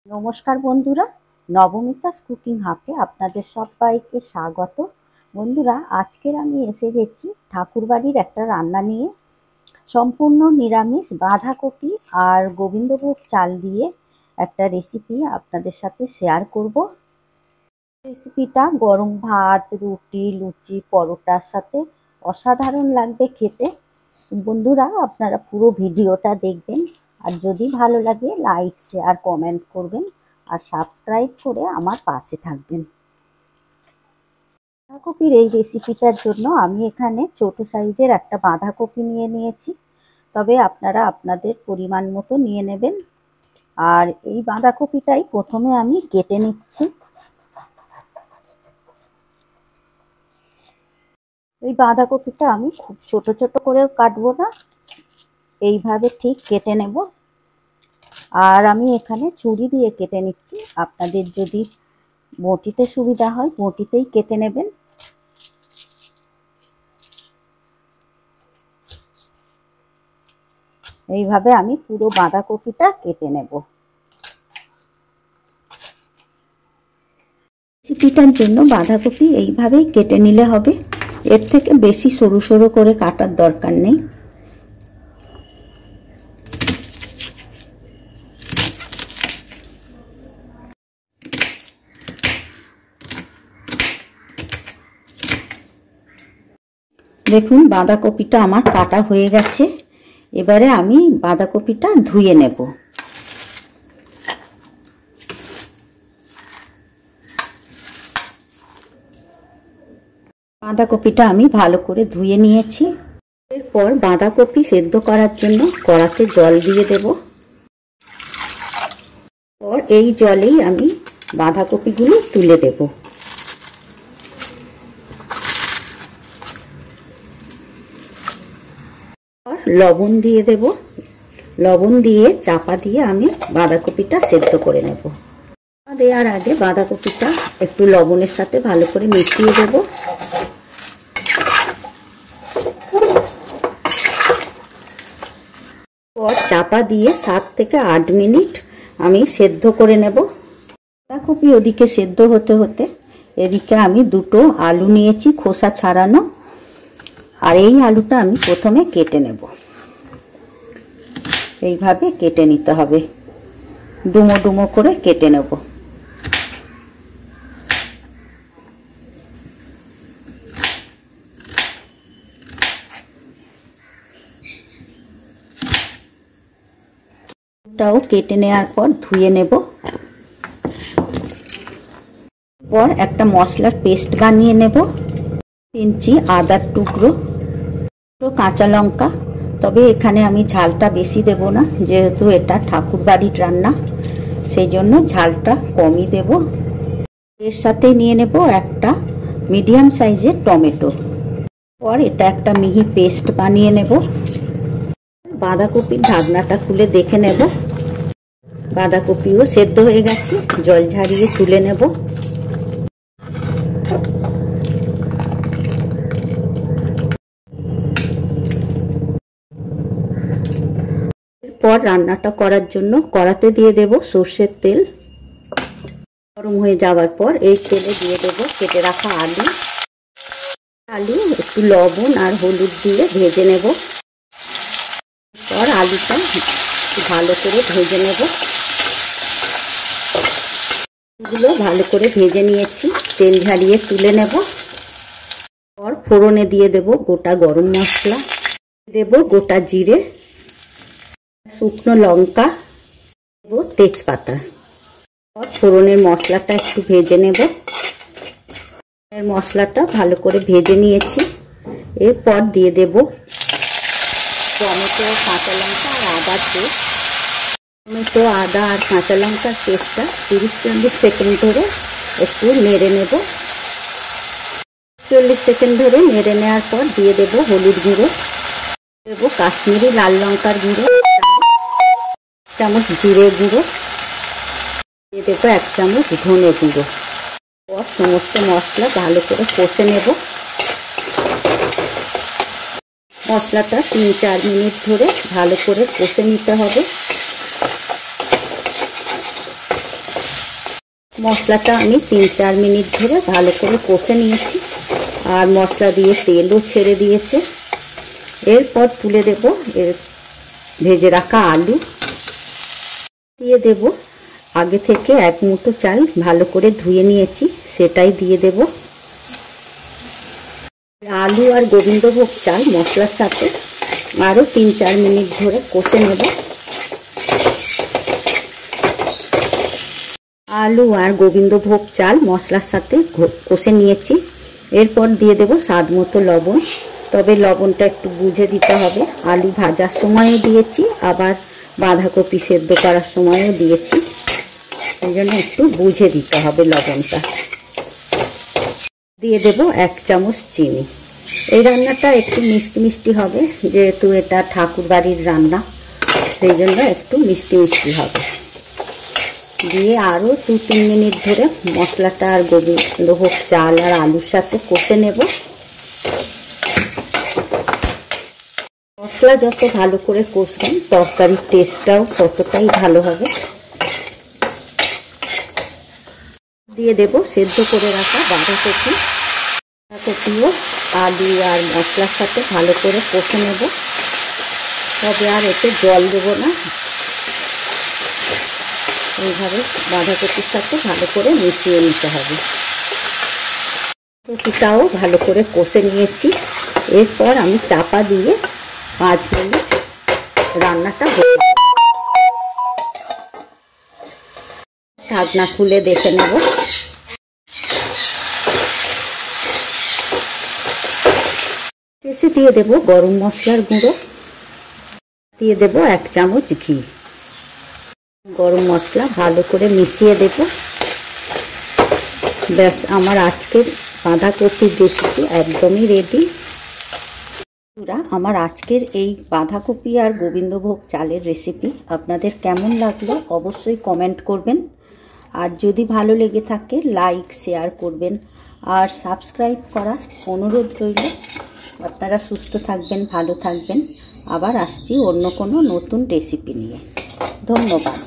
নমস্কার বন্ধুরা, নবমিতাস কুকিং হাবে আপনাদের সবাইকে স্বাগত। বন্ধুরা, আজকের আমি এসে গেছি ঠাকুরবাড়ির একটা রান্না নিয়ে। সম্পূর্ণ নিরামিষ বাঁধাকপি আর গোবিন্দভোগ চাল দিয়ে একটা রেসিপি আপনাদের সাথে শেয়ার করব। রেসিপিটা গরম ভাত, রুটি, লুচি, পরোটার সাথে অসাধারণ লাগবে খেতে। বন্ধুরা, আপনারা পুরো ভিডিওটা দেখবেন, আর যদি ভালো লাগে লাইক, শেয়ার, কমেন্ট করবেন আর সাবস্ক্রাইব করে আমার পাশে থাকবেন। বাঁধাকপির এই রেসিপিটার জন্য আমি এখানে ছোট সাইজের একটা বাঁধাকপি নিয়ে নিয়েছি, তবে আপনারা আপনাদের পরিমাণ মতো নিয়ে নেবেন। আর এই বাঁধাকপিটাই প্রথমে আমি কেটে নিচ্ছি। এই বাঁধাকপিটা আমি খুব ছোট ছোট করেও কাটবো না, এইভাবে ঠিক কেটে নেব। আর আমি এখানে ছুরি দিয়ে কেটে নিচ্ছি, আপনাদের যদি বটিতে সুবিধা হয় বটিতেই কেটে নেবেন। এইভাবে আমি পুরো বাঁধাকপিটা কেটে নেব। রেসিপিটার জন্য বাঁধাকপি এইভাবেই কেটে নিলে হবে, এর থেকে বেশি সরু সরু করে কাটার দরকার নেই। দেখুন, বাঁধাকপিটা আমার কাটা হয়ে গেছে। এবারে আমি বাঁধাকপিটা ধুয়ে নেব। বাঁধাকপিটা আমি ভালো করে ধুয়ে নিয়েছি। এরপর বাঁধাকপি সেদ্ধ করার জন্য কড়াতে জল দিয়ে দেব। আর এই জলেই আমি বাঁধাকপিগুলো তুলে দেব। আর লবণ দিয়ে দেব। লবণ দিয়ে চাপা দিয়ে আমি বাঁধাকপিটা সেদ্ধ করে নেব। দেওয়ার আগে বাঁধাকপিটা একটু লবণের সাথে ভালো করে মিশিয়ে দেব। পর চাপা দিয়ে 7 থেকে 8 মিনিট আমি সেদ্ধ করে নেব। বাঁধাকপি ওদিকে সেদ্ধ হতে হতে এদিকে আমি দুটো আলু নিয়েছি খোসা ছাড়ানো, আর এই আলুটা আমি প্রথমে কেটে নেব। এইভাবে কেটে নিতে হবে, ডুমো ডুমো করে কেটে নেব। টাও কেটে নেওয়ার পর ধুয়ে নেব। পর একটা মশলার পেস্ট বানিয়ে নেব। ইঞ্চি আদার টুকরো, কাঁচা লঙ্কা, তবে এখানে আমি ঝালটা বেশি দেব না, যেহেতু এটা ঠাকুর বাড়ির রান্না, সেই জন্য ঝালটা কমই দেব। এর সাথে নিয়ে নেব একটা মিডিয়াম সাইজের টমেটো। পর এটা একটা মিহি পেস্ট বানিয়ে নেব। বাঁধাকপির ঢাকনাটা খুলে দেখে নেব। বাঁধাকপিও সেদ্ধ হয়ে গেছে, জল ঝারিয়ে তুলে নেব। এরপর রান্নাটা করার জন্য কড়াতে দিয়ে দেব সর্ষের তেল। গরম হয়ে যাওয়ার পর এই তেলে দিয়ে দেব কেটে রাখা আলু। আলু একটু লবণ আর হলুদ দিয়ে ভেজে নেব। পর আলুটা ভালো করে ভেজে নেব। এগুলো ভালো করে ভেজে নিয়েছি, তেল ঝারিয়ে তুলে নেব। পর ফোড়নে দিয়ে দেব গোটা গরম মশলা, দেব গোটা জিরে, শুকনো লঙ্কা, দেব তেজপাতা। পর ফোড়নের মশলাটা একটু ভেজে নেব। মশলাটা ভালো করে ভেজে নিয়েছি। এরপর দিয়ে দেব টমেটো, কাঁচা লঙ্কা আর আদার পেস্ট। টমেটো, আদা আর কাঁচা লঙ্কার পেস্টটা 30-40 সেকেন্ড ধরে একটু নেড়ে নেব। 40 সেকেন্ড ধরে নেড়ে নেওয়ার পর দিয়ে দেব হলুদ গুঁড়ো, দেব কাশ্মীরি লাল লঙ্কার গুঁড়ো, 1 চামচ জিরে গুঁড়ো, দিয়ে দেবো 1 চামচ ধনে গুঁড়ো। পর সমস্ত মশলা ভালো করে কষে নেব। মশলাটা 3-4 মিনিট ধরে ভালো করে কষে নিতে হবে। মশলাটা আমি 3-4 মিনিট ধরে ভালো করে কষে নিয়েছি, আর মশলা দিয়ে তেলও ছেড়ে দিয়েছে। এরপর তুলে দেব এর ভেজে রাখা আলু, দিয়ে দেব আগে থেকে 1 মুঠো চাল ভালো করে ধুয়ে নিয়েছি, সেটাই দিয়ে দেব। আলু আর গোবিন্দভোগ চাল মশলার সাথে আরও 3-4 মিনিট ধরে কষে নেব। আলু আর গোবিন্দভোগ চাল মশলার সাথে কষে নিয়েছি। এরপর দিয়ে দেব স্বাদ মতো লবণ, তবে লবণটা একটু বুঝে দিতে হবে। আলু ভাজার সময়ও দিয়েছি, আবার বাঁধাকপি সেদ্ধ করার সময়ও দিয়েছি, এই জন্য একটু বুঝে দিতে হবে লবণটা। দিয়ে দেব 1 চামচ চিনি। এই রান্নাটা একটু মিষ্টি মিষ্টি হবে, যেহেতু এটা ঠাকুর বাড়ির রান্না, সেই জন্য একটু মিষ্টি মিষ্টি হবে। দিয়ে আরও 2-3 মিনিট ধরে মশলাটা আর গোবিন্দভোগ চাল আর আলুর সাথে কষে নেব। মশলা যত ভালো করে কষবেন তরকারির টেস্টটাও ততটাই ভালো হবে। দিয়ে দেব সেদ্ধ করে রাখা বাঁধাকপিও আলু আর মশলার সাথে ভালো করে কষে নেব, তবে আর এতে জল দেব না। এইভাবে বাঁধাকপির সাথে ভালো করে মিশিয়ে নিতে হবে। কপিটাও ভালো করে কষে নিয়েছি। এরপর আমি চাপা দিয়ে 5 মিনিট রান্নাটা হয়ে যাবে। ঢাকনা খুলে দেখে নেব। শেষে দিয়ে দেব গরম মশলার গুঁড়ো, দিয়ে দেব 1 চামচ ঘি। গরম মশলা ভালো করে মিশিয়ে দেব। ব্যাস, আমার আজকের বাঁধাকপির রেসিপি একদমই রেডি। আমার আজকের এই বাঁধাকপি আর গোবিন্দভোগ চালের রেসিপি আপনাদের কেমন লাগলো অবশ্যই কমেন্ট করবেন, আর যদি ভালো লেগে থাকে লাইক শেয়ার করবেন, আর সাবস্ক্রাইব করার অনুরোধ রইল। আপনারা সুস্থ থাকবেন, ভালো থাকবেন। আবার আসছি অন্য কোনো নতুন রেসিপি নিয়ে। ধন্যবাদ।